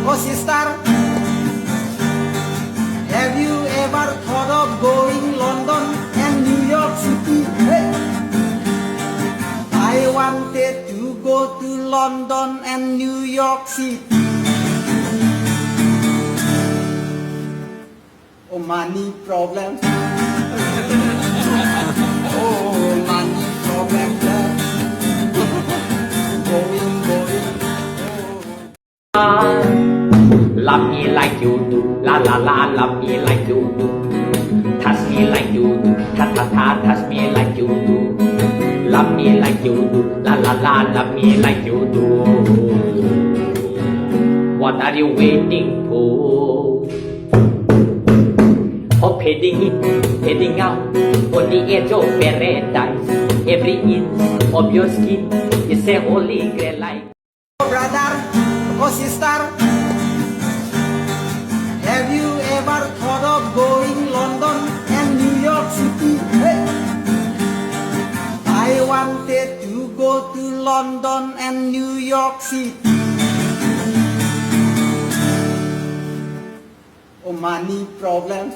Oh sister, have you ever thought of going London and New York City? Hey. I wanted to go to London and New York City. Oh, money problems. Oh, money problems. Going. Love me like you do, la la la, love me like you do. Touch me like you do, ta ta ta, touch me like you do. Love me like you do, la la la, love me like you do. What are you waiting for? Hop heading in, heading out, on the edge of paradise. Every inch of your skin is a holy grail like. Oh brother, oh sister, have you ever thought of going London and New York City? Hey. I wanted to go to London and New York City. Oh, money problems.